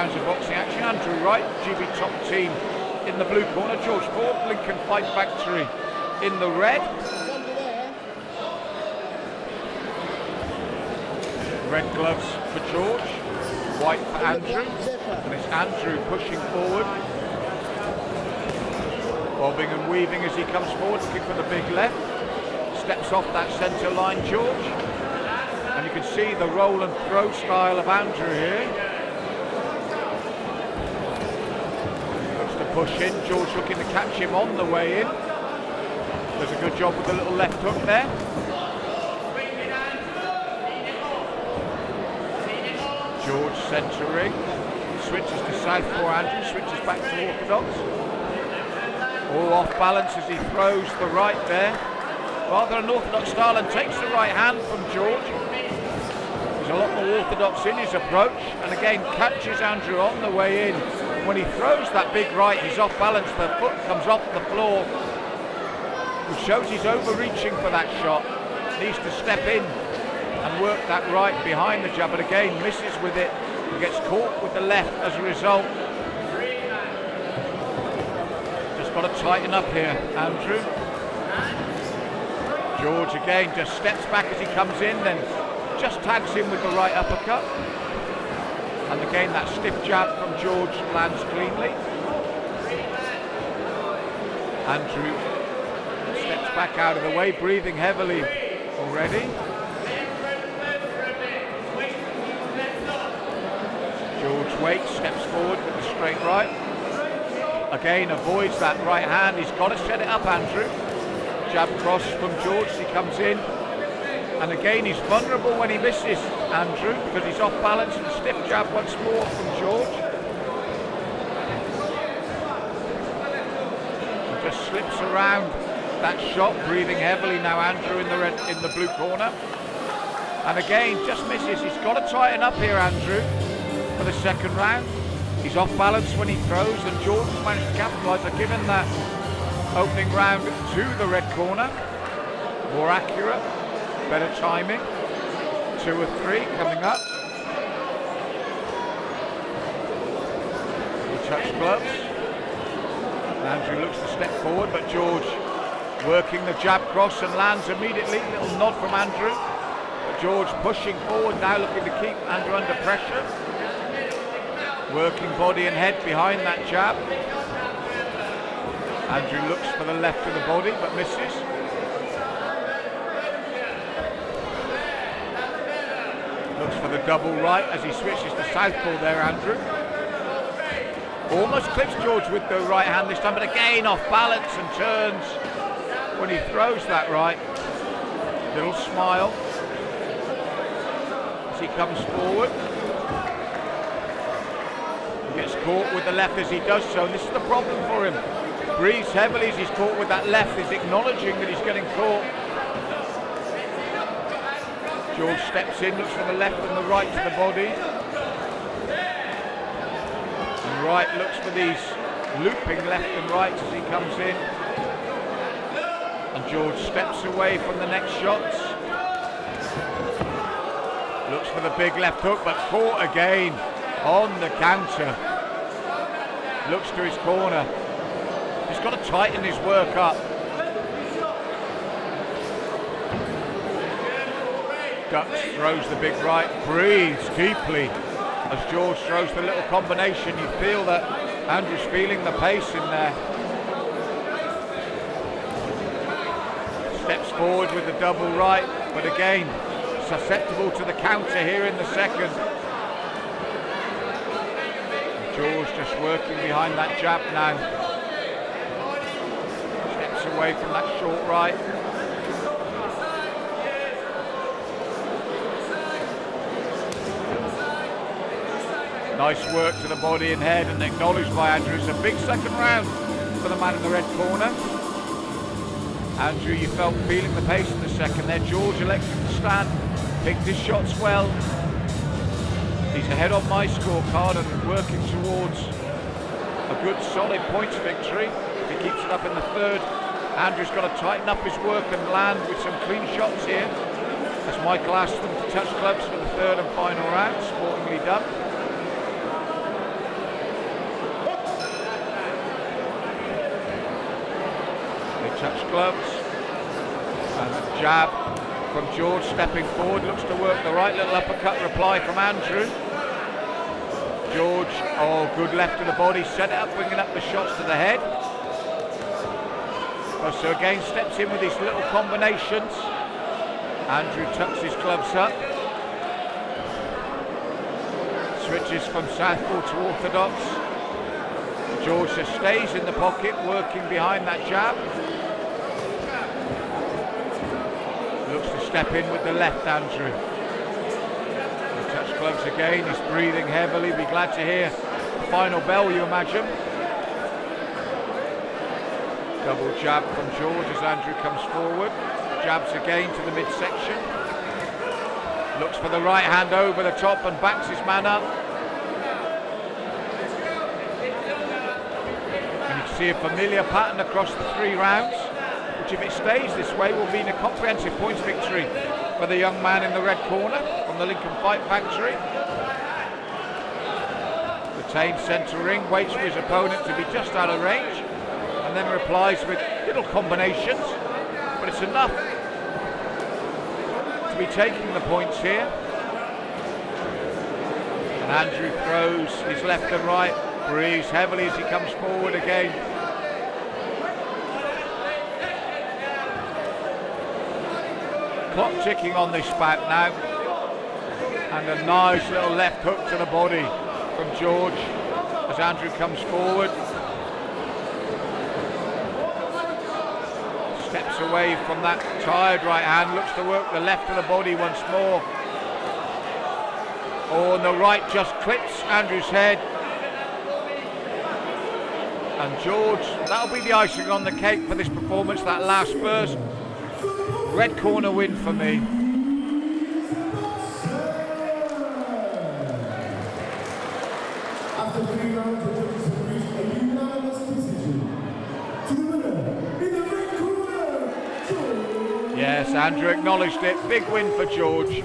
rounds of boxing action. Andrew Wright, GB top team in the blue corner. George Ford, Lincoln Fight Factory in the red. Red gloves for George, white for Andrew, and it's Andrew pushing forward. Bobbing and weaving as he comes forward, looking for the big left. Steps off that centre line, George. And you can see the roll and throw style of Andrew here. Looks to push in, George looking to catch him on the way in. Does a good job with the little left hook there. George centering, switches to southpaw Andrew, switches back to orthodox. All off balance as he throws the right there. Rather unorthodox style and takes the right hand from George. There's a lot more orthodox in his approach and again catches Andrew on the way in. When he throws that big right, he's off balance, the foot comes off the floor, which shows he's overreaching for that shot. Needs to step in and work that right behind the jab, but again misses with it and gets caught with the left as a result. Just got to tighten up here, Andrew. George again just steps back as he comes in, then just tags him with the right uppercut. And again that stiff jab from George lands cleanly. Andrew steps back out of the way, breathing heavily already. George waits, steps forward with the straight right. Again avoids that right hand, he's got to set it up, Andrew. Jab cross from George as he comes in. And again he's vulnerable when he misses, Andrew, because he's off balance, and stiff jab once more from George. And just slips around that shot, breathing heavily now, Andrew in the blue corner. And again just misses, he's got to tighten up here, Andrew, for the second round. He's off balance when he throws, and George has managed to capitalise by giving that opening round to the red corner. More accurate, better timing. 2 or 3 coming up. He touched gloves. Andrew looks to step forward, but George working the jab cross and lands immediately. Little nod from Andrew. But George pushing forward now, looking to keep Andrew under pressure. Working body and head behind that jab. Andrew looks for the left of the body but misses. Looks for the double right as he switches to southpaw there, Andrew. Almost clips George with the right hand this time, but again off balance and turns when he throws that right. Little smile as he comes forward. Gets caught with the left as he does so, and this is the problem for him. Breathes heavily as he's caught with that left, he's acknowledging that he's getting caught. George steps in, looks for the left and the right to the body. And Wright looks for these looping left and right as he comes in. And George steps away from the next shots. Looks for the big left hook, but caught again on the counter. Looks to his corner. He's got to tighten his work up. Ducks, throws the big right, breathes deeply as George throws the little combination. You feel that Andrew's feeling the pace in there. Steps forward with the double right, but again susceptible to the counter here in the second. George just working behind that jab now. Steps away from that short right. Nice work to the body and head, and acknowledged by Andrew. It's a big second round for the man in the red corner. Andrew, you felt feeling the pace in the second there. George elected to stand, picked his shots well. He's ahead on my scorecard and working towards a good solid points victory. If he keeps it up in the third, Andrew's got to tighten up his work and land with some clean shots here. As Michael asked them to touch gloves for the third and final round, sportingly done. Touch gloves. And a jab from George, stepping forward, looks to work the right. Little uppercut reply from Andrew. George, oh, good left to the body, set it up, bringing up the shots to the head. So again, steps in with these little combinations. Andrew tucks his gloves up. Switches from southpaw to orthodox. George just stays in the pocket, working behind that jab. Looks to step in with the left, Andrew. The touch gloves again, he's breathing heavily. Be glad to hear the final bell, you imagine. Double jab from George as Andrew comes forward. Jabs again to the midsection. Looks for the right hand over the top and backs his man up. And you can see a familiar pattern across the 3 rounds, which if it stays this way will mean a comprehensive points victory for the young man in the red corner from the Lincoln Fight Factory. Retains centre ring, waits for his opponent to be just out of range, and then replies with little combinations, but it's enough to be taking the points here. And Andrew throws his left and right, breathes heavily as he comes forward again. Clock ticking on this bout now, and a nice little left hook to the body from George as Andrew comes forward. Steps away from that tired right hand, looks to work the left of the body once more. Oh, and the right just clips Andrew's head. And George, that'll be the icing on the cake for this performance, that last burst. Red corner win for me. After 3 rounds, the judges have reached a unanimous decision. To the winner, in the red corner, George. Yes, Andrew acknowledged it. Big win for George.